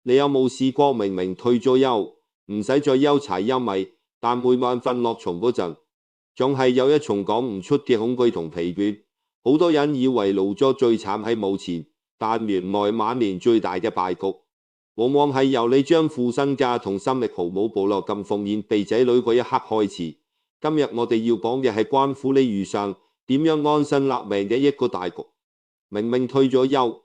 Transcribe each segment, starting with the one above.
你有冇試過明明退咗休，唔使再憂柴憂米，但每晚瞓落床嗰陣，仲係有一重講唔出嘅恐懼同疲倦。好多人以為老咗最慘係冇錢，但原來晚年最大嘅敗局，往往係由你將副身家同心力毫無保留咁奉獻俾仔女嗰一刻開始。今日我哋要講嘅係關乎你遇上點樣安身立命嘅一個大局。明明退咗休，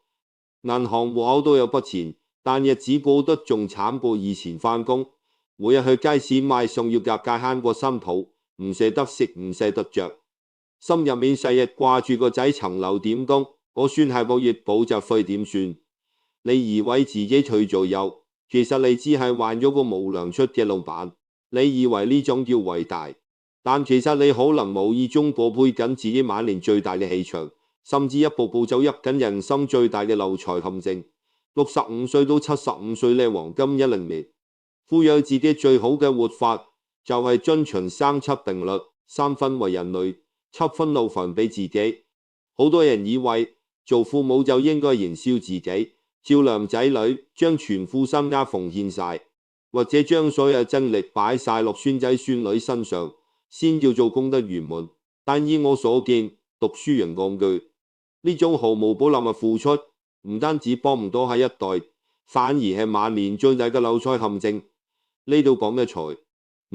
銀行戶口都有筆錢，但日子過得仲慘過以前返工。每日去街市買餸要夾界慳過新抱，唔捨得食唔捨得着，心入面成日掛住個仔層樓點供，我算係冇月補習費點算？你以為自己退咗休，其實你只係換咗個冇糧出嘅老闆。你以為呢種叫偉大，但其實你可能無意中過配緊自己晚年最大嘅氣場，甚至一步步走入緊人生最大嘅漏財陷阱。65歲到75歲呢黃金10年，撫養自己最好嘅活法就係遵循3-7定律：3分為人類，7分留份俾自己。好多人以為做父母就應該燃燒自己，照亮仔女，將全副身家奉獻晒，或者將所有精力擺晒落孫仔孫女身上，先叫做功德圓滿。但以我所見，讀書人講句，呢種毫無保留嘅付出，唔單止幫唔到下一代，反而係晚年最大嘅漏財陷阱。呢度講嘅財，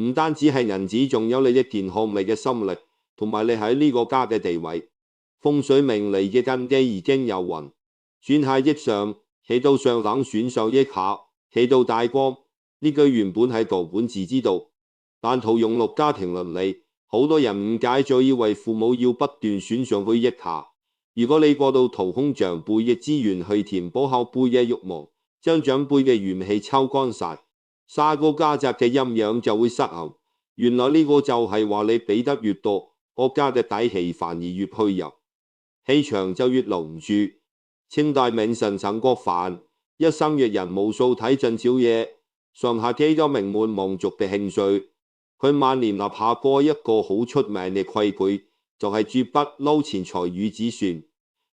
唔單止係銀紙，仲有你嘅健康、你嘅心力，同埋你喺呢個家嘅地位。風水命理嘅根基已經有云：選下益上，起到上等；選上益下，起到大光。呢句原本係道本自之道，但套用落家庭倫理，好多人誤解咗，以為父母要不斷選上去益下。如果你過度掏空長輩嘅資源去填補後輩嘅慾望，將長輩嘅元氣抽乾晒，下個家宅嘅陰陽就會失衡。原來呢個就係話你俾得越多，國家嘅底氣反而越虛弱，氣場就越留唔住。清代名臣陳國藩一生閱人無數，睇盡朝野上下幾個名門望族嘅興衰。佢晚年立下過一個好出名嘅規矩，就係絕不撈錢財與子孫。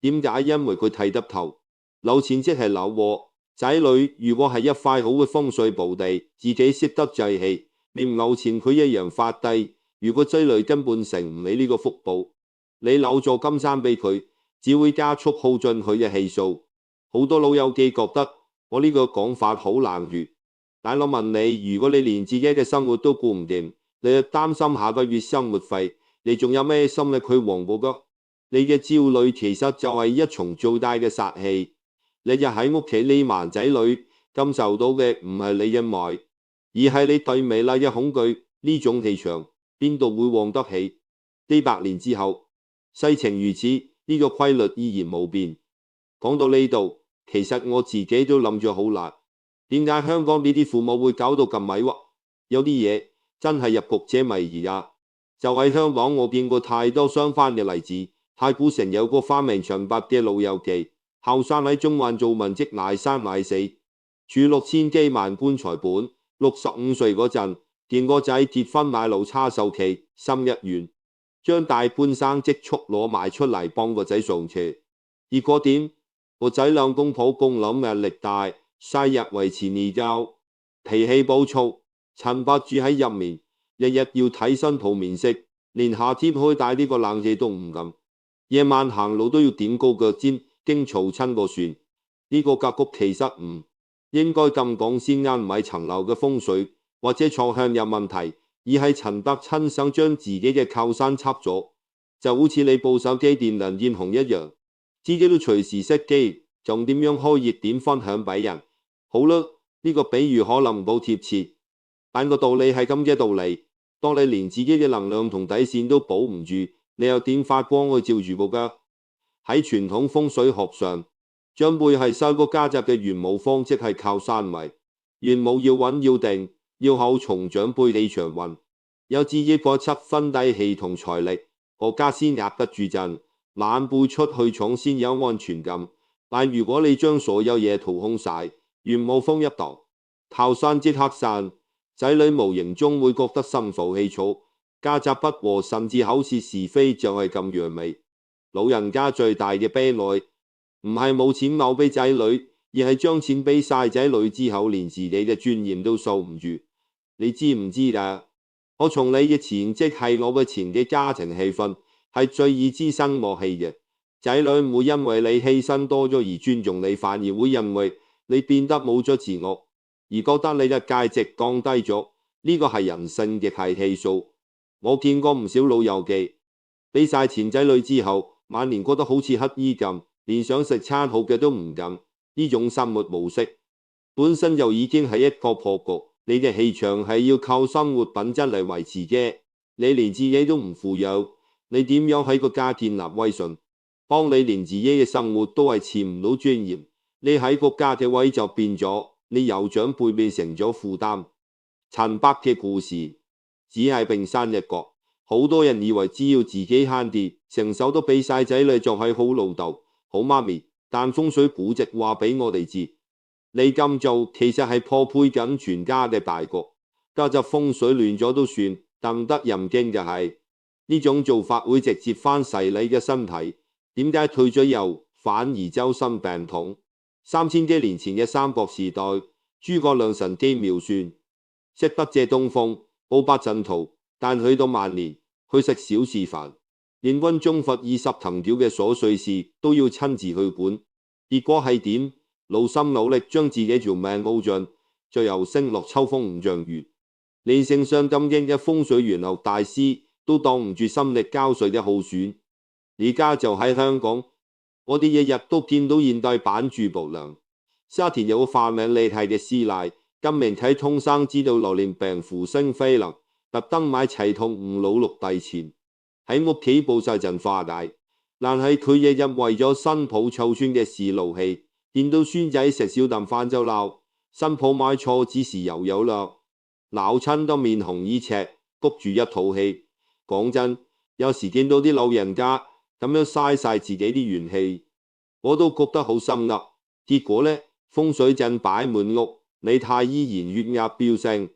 點解？因為佢睇得透，撈錢即係撈禍。仔女如果係一塊好嘅風水寶地，自己識得濟氣，連撈錢佢一樣發低。如果仔女根本成唔起呢個福報，你撈咗金山俾佢，只會加速耗盡佢嘅氣數。好多老友記覺得我呢個講法好冷血，但我問你，如果你連自己嘅生活都顧唔掂，你就擔心下個月生活費，你仲有咩心力去黃報㗎？你嘅焦慮其實就係一重最大嘅殺氣。你就喺屋企匿埋，仔女感受到嘅唔係你嘅愛，而係你對美麗嘅恐懼。呢種氣場邊度會旺得起？呢100年之後，世情如此，呢個規律依然冇變。講到呢度，其實我自己都諗咗好耐，點解香港呢啲父母會搞到咁委屈？有啲嘢真係入局者迷而家。就喺香港，我見過太多相反嘅例子。太古城有個花名長白嘅老友記，後生喺中環做文職，捱生捱死，儲6000幾萬棺材本。65歲嗰陣，見個仔結婚買樓叉壽期，心一軟，將大半生積蓄攞埋出嚟幫個仔上車。結果點？個仔兩公婆共諗壓力大，細日維持而教，脾氣暴躁，陳伯住喺入面，日日要睇新抱面色，連夏天開大啲個冷氣都唔敢。夜晚行路都要點高腳尖，驚嘈親個船。呢個格局其實唔應該咁講先啱，唔係層樓嘅風水或者坐向有問題，而係陳伯親手將自己嘅靠山拆咗，就好似你部手機電量見紅一樣，自己都隨時熄機，仲點樣開熱點分享俾人？好啦，呢個比喻可能唔好貼切，但個道理係咁嘅道理。當你連自己嘅能量同底線都保唔住，你又點發光去照住個家？喺傳統風水學上，長輩係收個家宅嘅元武方，即係靠山位。元武要穩要定，要靠從長輩氣場運，有自己個7分底氣同財力，個家先壓得住陣。晚輩出去闖先有安全感。但如果你將所有嘢掏空晒，元武風一蕩，靠山即刻散，仔女無形中會覺得心浮氣躁，家宅不和，甚至口舌是非，就係咁樣味。老人家最大嘅悲哀，唔係冇錢留俾仔女，而係將錢俾晒仔女之後，連自己嘅尊嚴都守唔住。你知唔知㗎？我從你嘅前職係我嘅前嘅家庭氣氛係最易滋生默契嘅。仔女唔會因為你犧牲多咗而尊重你，反而會因為你變得冇咗自我而覺得你嘅價值降低咗。呢個係人性嘅係氣數。我見過唔少老友記俾晒錢仔女之後，晚年覺得好似乞衣咁，連想食餐好嘅都唔敢。呢種生活模式本身就已經係一個破局。你嘅氣場係要靠生活品質嚟維持嘅，你連自己都唔富有，你點樣喺個家建立威信？當你連自己嘅生活都係持唔到尊嚴，你喺個家嘅位就變咗，你由長輩變成咗負擔。陳伯嘅故事只係冰山一角，好多人以為只要自己慳啲，成手都俾晒仔女就係好老豆、好媽咪，但風水古籍話俾我哋知，你咁做其實係破壞緊全家嘅大局。家陣風水亂咗都算，但唔得人驚嘅係呢種做法會直接翻噬你嘅身體。點解退咗休反而周身病痛？3000幾年前嘅三國時代，諸葛亮神機妙算，識得借東風，保北陣圖，但去到晚年去食小事飯，連軍中罰20藤條嘅瑣碎事都要親自去管。結果係點？勞心勞力將自己條命耗盡，最後升落秋風五丈原。連聖上咁勁嘅風水玄學大師都擋唔住心力交瘁嘅耗損。而家就喺香港，我哋日日都見到現代版朱寶良。沙田有個化名李太嘅師奶，今明睇通生知道流年病符星飛能，特登買齊套5老6帝錢喺屋企佈晒陣化解。但係佢日日為咗新抱湊孫嘅事勞氣，見到孫仔食少啖飯就鬧，新抱買錯指示又有啦，鬧親都面紅耳赤，谷住一肚氣。講真，有時見到啲老人家咁樣嘥晒自己啲元氣，我都覺得好心噏。結果呢，風水陣擺滿屋，李太依然血壓飆升，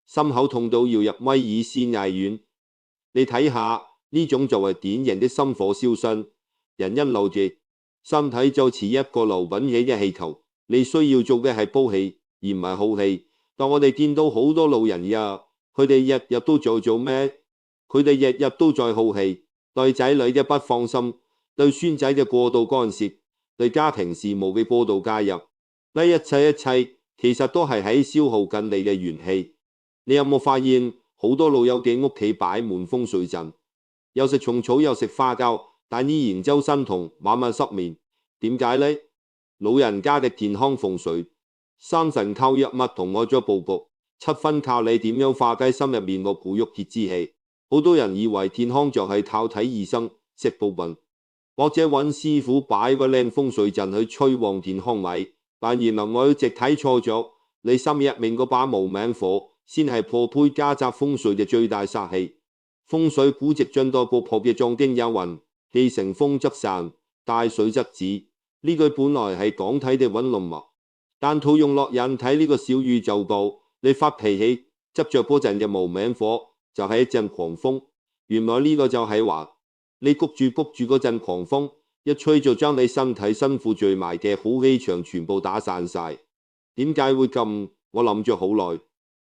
心口痛到要入威爾斯醫院。你睇下呢種就係典型的心火燒身。人因流極，身體就似一個流緊氣嘅氣球，你需要做嘅係煲氣，而唔係耗氣。但我哋見到好多老人呀，佢哋日日都做咩？佢哋日日都在耗氣，對仔女嘅不放心，對孫仔嘅過度干涉，對家庭事務嘅過度介入，呢一切其實都係喺消耗緊你嘅元氣。你有冇發現好多老友記屋企擺滿風水陣，又食蟲草又食花膠，但依然周身痛，晚晚失眠？點解呢？老人家嘅健康風水，3成靠藥物同外在佈局，7分靠你點樣化解心入面個古鬱結之氣。好多人以為健康就係靠睇醫生食補品，或者揾師傅擺個靚風水陣去催旺健康位，但原來我一直睇錯咗。你心入面嗰把無名火先係破壞家宅風水嘅最大殺氣。風水古籍將多個破嘅壯丁有云：氣成風則散，大水則止。呢句本來係講體嘅穩論脈，但套用落人體呢個小宇宙度，你發脾氣執着嗰陣嘅無名火就係一陣狂風。原來呢個就係話你谷住嗰陣狂風一吹就將你身體辛苦聚埋嘅好氣場全部打散晒。點解會咁？我諗咗好耐，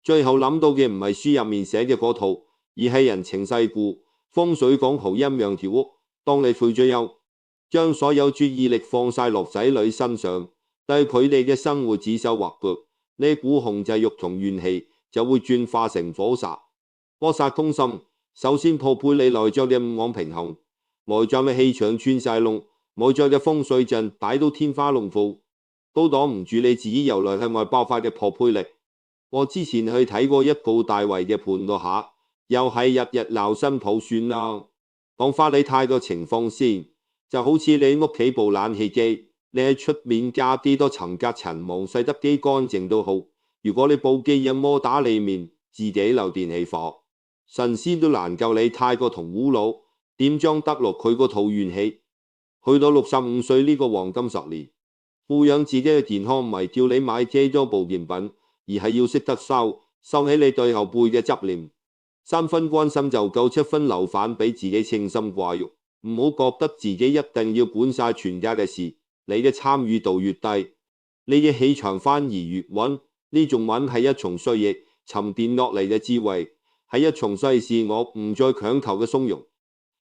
最後諗到嘅唔係書入面寫嘅嗰套，而係人情世故。風水講好陰陽調屋，當你退咗休，將所有注意力放晒落仔女身上，對佢哋嘅生活指手畫腳，呢股控制欲同怨氣就會轉化成火煞。火煞攻心，首先破壞你內在嘅五行平衡，外在嘅氣場穿晒窿，外在嘅風水陣擺到天花龍鳳，都擋唔住你自己由內向外爆發嘅破壞力。我之前去睇過一個大圍嘅盤度下，又係日日鬧新抱算啦。講翻你太個情況先，就好似你屋企部冷氣機，你喺出面加啲多層隔塵網，洗得幾乾淨都好。如果你部機有摩打裏面自己漏電氣火，神仙都難救你太個同烏佬點將得落佢個肚怨氣。去到65歲呢個黃金10年，富養自己嘅健康唔係叫你買幾多部件品，而係要識得收起你對後輩嘅執念。3分關心就夠，7分留返俾自己清心寡欲。唔好覺得自己一定要管晒全家嘅事，你嘅參與度越低，你嘅氣場反而越穩。呢種穩係一重歲月沉澱落嚟嘅智慧，係一重世事我唔再強求嘅鬆容。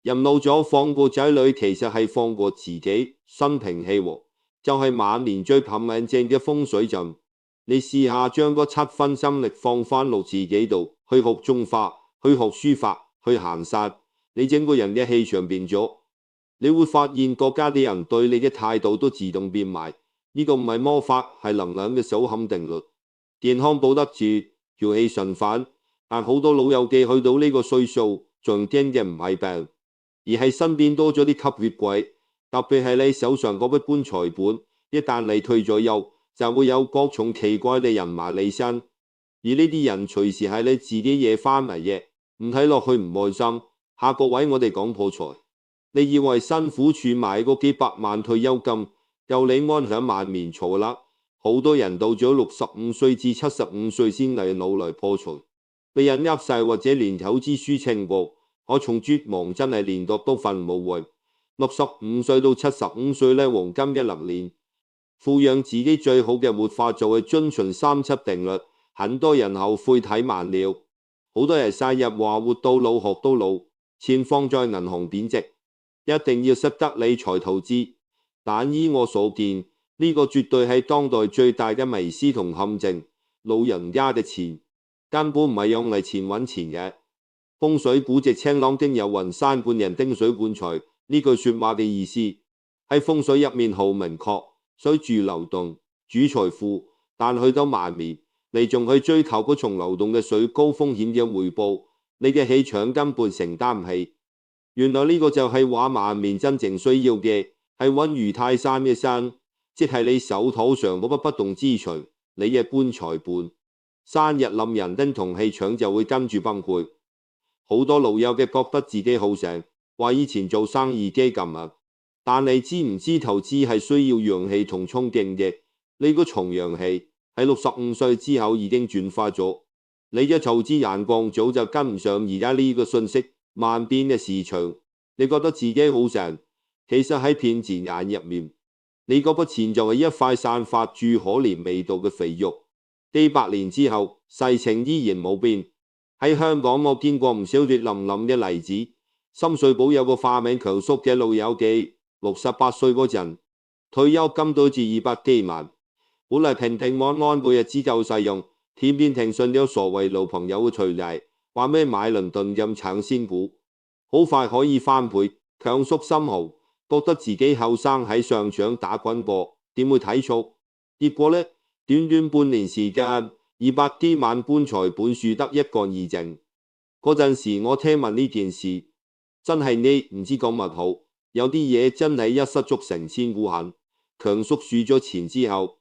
人老咗放過仔女，其實係放過自己，心平氣和就係晚年最憑命正嘅風水陣。你試下將嗰7分心力放翻落自己度，去學種花，去學書法，去行山，你整個人嘅氣場變咗，你會發現國家啲人對你嘅態度都自動變埋。呢個唔係魔法，係能量嘅守恆定律。健康保得住，陽氣順返。但好多老友記去到呢個歲數，仲驚嘅唔係病，而係身邊多咗啲吸血鬼。特別係你手上嗰筆棺材本，一旦你退咗休，就會有各種奇怪嘅人埋你身，而呢啲人隨時係你自己惹翻嚟嘅，唔睇落去唔開心。下個位我哋講破財，你以為辛苦儲埋嗰幾百萬退休金，夠你安享晚年錯啦。好多人到咗65歲至75歲先嚟腦嚟破財，被人呃晒或者連投資輸清過，我從絕望真係連覺都瞓冇位。65歲到75歲呢，黃金100年，富養自己最好嘅活法就係遵循3-7定律。很多人後悔太晚了，好多人成日話活到老學到老，錢放在銀行貶值，一定要識得理財投資。但依我所見，呢個絕對係當代最大嘅迷思同陷阱。老人家嘅錢根本唔係用嚟錢揾錢嘅。風水古籍青朗經有云山灌人丁水灌財，呢句說話嘅意思喺風水入面好明確，水主流動，主財富，但去到晚年，你仲去追求嗰種流動嘅水高風險嘅回報，你嘅氣場根本承擔唔起。原來呢個就係話晚年真正需要嘅係穩如泰山嘅山，即係你手頭上嗰筆不動之財，你嘅棺材本。生日冧人丁同氣場就會跟住崩潰。好多老友嘅覺得自己好醒，話以前做生意基金啊，但你知唔知投資係需要陽氣同衝勁嘅？你個重陽氣喺65歲之後已經轉化咗，你嘅投資眼光早就跟唔上而家呢個信息萬變嘅市場。你覺得自己好醒，其實喺騙子眼入面，你嗰筆錢就係一塊散發住可憐味道嘅肥肉。幾百年之後，世情依然冇變。喺香港我見過唔少血淋淋嘅例子。深水埗有個化名強叔嘅老友記，68歲嗰陣退休金都至200幾萬，本嚟平平安安每日只夠使用，偏偏聽信咗所謂老朋友嘅推介，話咩買倫敦任搶先股，好快可以翻倍。強叔心豪，覺得自己後生喺上場打滾過，點會睇錯？結果呢，短短半年時間，200幾萬棺材本輸得一乾二淨。嗰陣時我聽聞呢件事，真係你唔知講乜好。有啲嘢真係一失足成千古恨。強叔輸咗錢之後，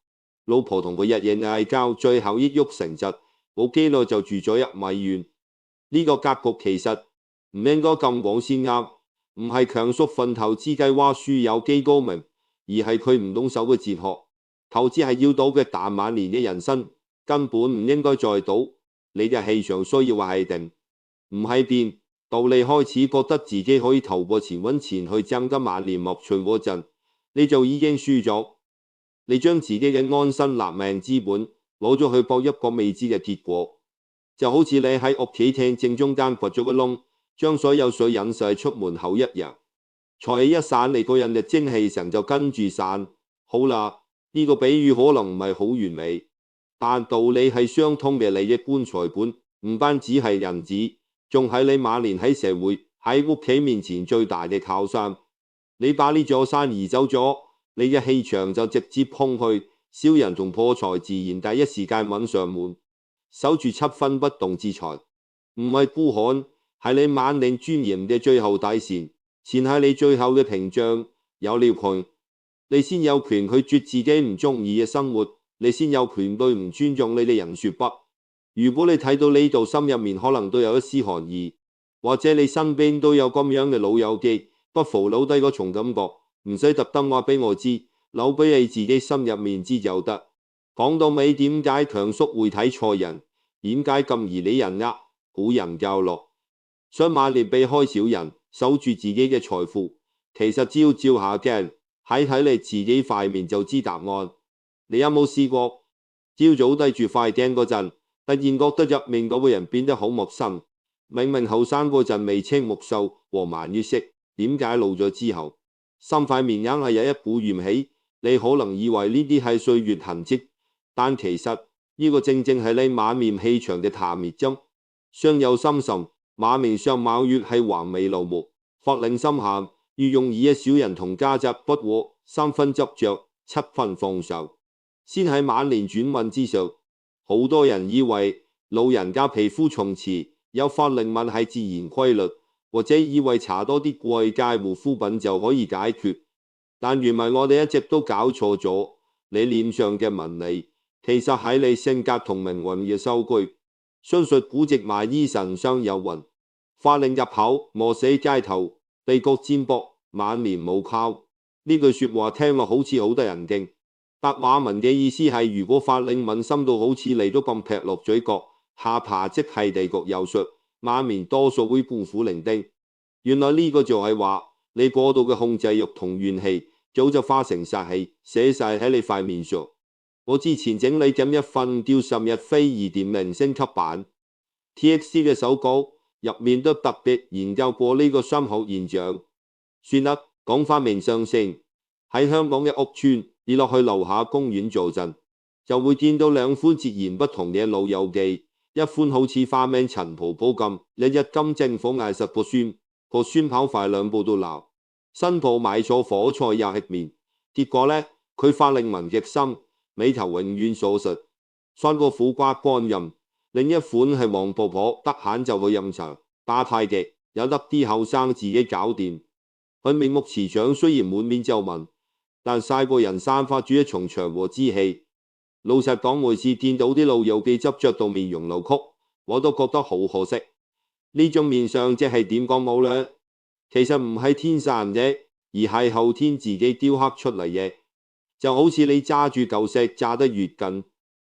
老婆同佢日夜嗌交，最後抑鬱成疾，冇幾耐就住咗入米院。呢個格局其實唔應該咁講先啱，唔係強叔份投資計劃書有幾高明，而係佢唔懂手嘅哲學。投資係要賭嘅，大晚年嘅人生根本唔應該再賭。你嘅氣場需要係定，唔係變。到你開始覺得自己可以投過錢揾錢去增加晚年樂趣嗰陣，你就已經輸咗。你將自己嘅安身立命資本攞咗去搏一個未知嘅結果，就好似你喺屋企廳正中間掘咗個窿，將所有水引晒出門口一樣。財氣一散，你個人嘅精氣神就跟住散。好啦，呢個比喻可能唔係好完美，但道理係相通嘅。你嘅棺材本唔單止係銀紙，仲係你晚年喺社會喺屋企面前最大嘅靠山。你把呢座山移走咗，你嘅氣場就直接空去，小人同破財自然第一時間揾上門。守住7分不動之財，唔係孤寒，係你晚年尊嚴嘅最後底線。錢係你最後嘅屏障，有了佢，你先有權拒絕自己唔中意嘅生活，你先有權對唔尊重你嘅人說不。如果你睇到呢度，心入面可能都有一絲寒意，或者你身邊都有咁樣嘅老友記，不妨留低嗰種感覺，唔使特登話俾我知，留俾你自己心入面知就得。講到尾，點解強叔會睇錯人？點解咁易理人呃？古人教落，想晚年避開小人，守住自己嘅財富，其實只要照下鏡，睇睇你自己塊面就知答案。你有冇試過朝早低住塊鏡嗰陣，突然覺得入面嗰個人變得好陌生？明明後生嗰陣眉清目秀和顏悅色，點解老咗之後，心塊面硬係有一股怨氣？你可能以為呢啲係歲月痕跡，但其實呢個正正係你滿面氣場嘅探熱針。相由心生，馬面相貌越係橫眉怒目，法令心寒，越容易一小人同家宅不和，三分執着，七分放手。先喺晚年轉運之上，好多人以為老人家皮膚鬆弛，有法令紋係自然規律，或者以為搽多啲貴價護膚品就可以解決。但原來我哋一直都搞錯咗，你臉上嘅紋理其實係你性格同命運嘅收據。相信古籍賣醫神相有云：法令入口，餓死街頭，鼻角占卜，晚年冇靠。呢句說話聽落好似好得人驚。白話文嘅意思係，如果法令紋深到好似你都咁劈落嘴角，下巴即係地獄有術，晚年多數會孤苦伶仃。原來呢個就係話，你過度嘅控制欲同怨氣，早就化成殺氣，寫晒喺你塊面上。我之前整理緊一份叫10日非2.0升級版 TXT 嘅手稿，入面都特別研究過呢個心學現象。算啦，講翻命相先。喺香港嘅屋村，跌落去樓下公園坐陣，就會見到兩款截然不同嘅老友記。一款好似花名陳婆婆咁，日日金正火嗌實個孫跑快2步都鬧。新抱買錯火菜又吃麵，結果呢，佢法令紋極深，尾頭永遠鎖實，翻個苦瓜乾飲。另一款係黃婆婆，得閒就去飲茶，打太極，有得啲後生自己搞掂。佢面目慈祥，雖然滿面皺紋，但晒個人散發住一重祥和之氣。老實講，每次見到啲老友記執着到面容扭曲，我都覺得好可惜。呢種面相即係點講冇呢？其實唔係天生嘅，而係後天自己雕刻出嚟嘅。就好似你揸住嚿石揸得越緊，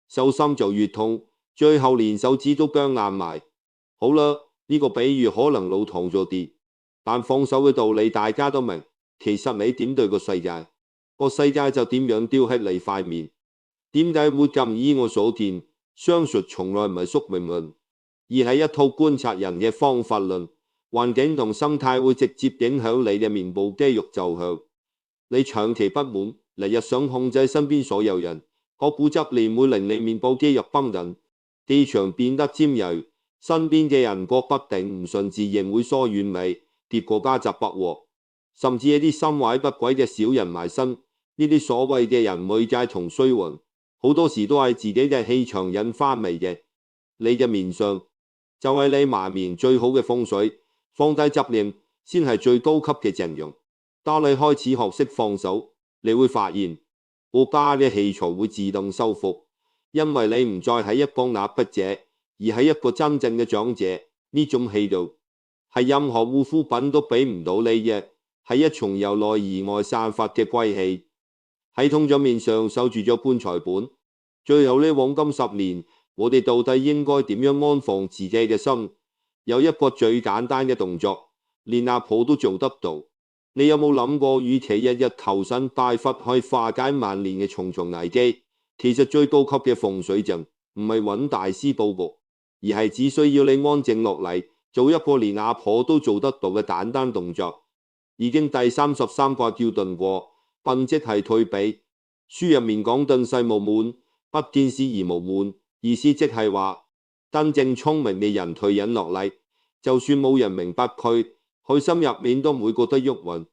手心就越痛，最後連手指都僵硬埋。好啦，呢個比喻可能老土咗啲，但放手嘅道理大家都明。其實你點對個世界，個世界就點樣雕刻你塊面。點解會咁依我所見？相術從來唔係宿命論，而係一套觀察人嘅方法論。環境同生態會直接影響你嘅面部肌肉奏向。你長期不滿，日日想控制身邊所有人，嗰股執念會令你面部肌肉繃緊，氣場變得尖銳，身邊嘅人覺不定，唔順自然會疏遠你，結果家宅不和，甚至一啲心懷不軌嘅小人埋身。呢啲所謂嘅人媒介同衰運，好多時都係自己嘅氣場引翻嚟嘅。你嘅面相就係你埋面最好嘅風水，放低執念先係最高級嘅陣容。當你開始學識放手，你會發現國家嘅氣場會自動修復，因為你唔再係一個壓迫者，而係一個真正嘅長者。呢種氣度係任何護膚品都俾唔到你嘅，係一重由內而外散發嘅貴氣。喺通咗面上守住咗棺材本，最後呢黃金10年，我哋到底應該點樣安放自己嘅心？有一個最簡單嘅動作，連阿婆都做得到。你有冇諗過，與其日日求神拜佛去化解晚年嘅重重危機，其實最高級嘅風水陣唔係揾大師布局，而係只需要你安靜落嚟，做一個連阿婆都做得到嘅簡單動作。已經第33卦叫遁過，遁即係退避。書入面講遁世無門，不見事而無悶，意思即係話真正聰明嘅人退隱落嚟，就算冇人明白佢心入面都唔會覺得鬱悶。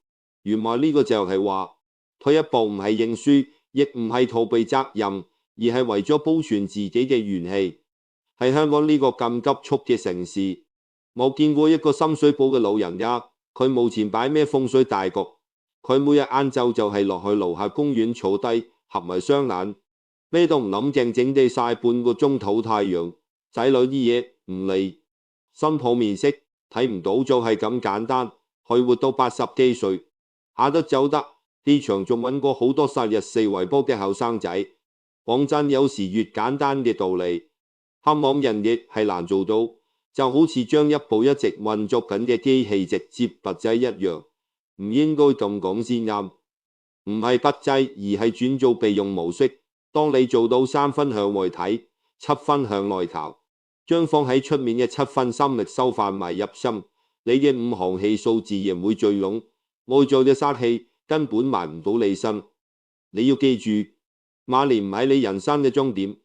原來呢個就係話，退一步唔係認輸，亦唔係逃避責任，而係為咗保存自己嘅元氣。喺香港呢個咁急促嘅城市，冇見過一個深水埗嘅老人家，佢冇錢擺咩風水大局，佢每日晏晝就係落去樓下公園坐低，合埋雙眼，咩都唔諗，靜靜地曬半個鐘頭太陽。仔女啲嘢唔理，新抱面色睇唔到，就係咁簡單，可以活到80幾歲，下得走得。呢場仲揾過好多殺日4圍波嘅後生仔。講真，有時越簡單嘅道理，渴望人亦係難做到，就好似將一部一直運作緊嘅機器直接拔掣一樣。唔應該咁講先啱，唔係拔掣，而係轉做備用模式。當你做到3分向外睇，7分向內求，將放喺出面嘅7分心力收返埋入心，你嘅5行氣數自然會聚攏，外在嘅殺氣根本埋唔到你身。你要記住，馬年唔係你人生嘅終點，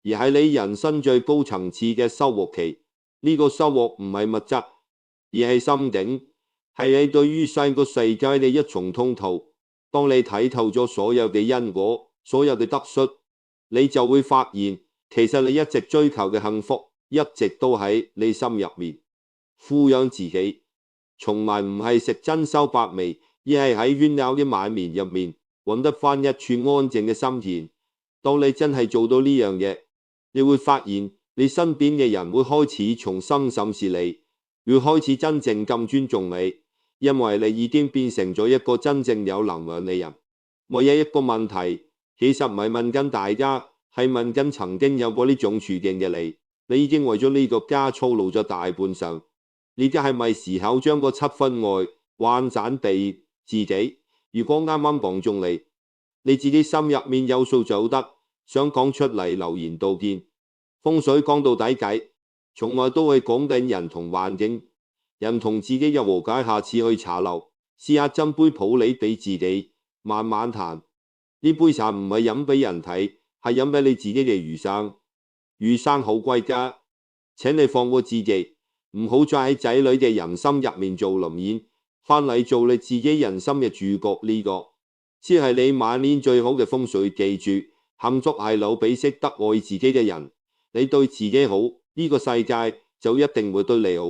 而係你人生最高層次嘅收穫期。呢個收穫唔係物質，而係心境，係你對於細個世界嘅一重通透。當你睇透咗所有嘅因果，所有嘅得失，你就會發現，其實你一直追求嘅幸福，一直都喺你心入面。富養自己，從來唔係食珍饈百味，而係喺喧鬧嘅晚年入面，揾得翻一處安靜嘅心田。當你真係做到呢樣嘢，你會發現你身邊嘅人會開始重新審視你，會開始真正咁尊重你，因為你已經變成咗一個真正有能量嘅人。唯一一個問題，其實唔係問緊大家，係問緊曾經有過呢種處境嘅你。你已經為咗呢個家操勞咗大半生，你而家係咪時候將個7分愛還返俾自己？如果啱啱幫中你自己心入面有數就得，想講出嚟留言道歉。風水講到底計，從來都會講緊人同環境，人同自己有和解。下次去茶樓試下斟杯普洱俾自己，慢慢談。呢杯茶唔係飲俾人睇，係飲俾你自己嘅餘生。餘生好貴㗎，請你放過自己，唔好再喺仔女嘅人心入面做臨演，翻嚟做你自己人心嘅主角。呢個先係你晚年最好嘅風水。記住，幸福係留俾識得愛自己嘅人。你對自己好，呢個世界就一定會對你好。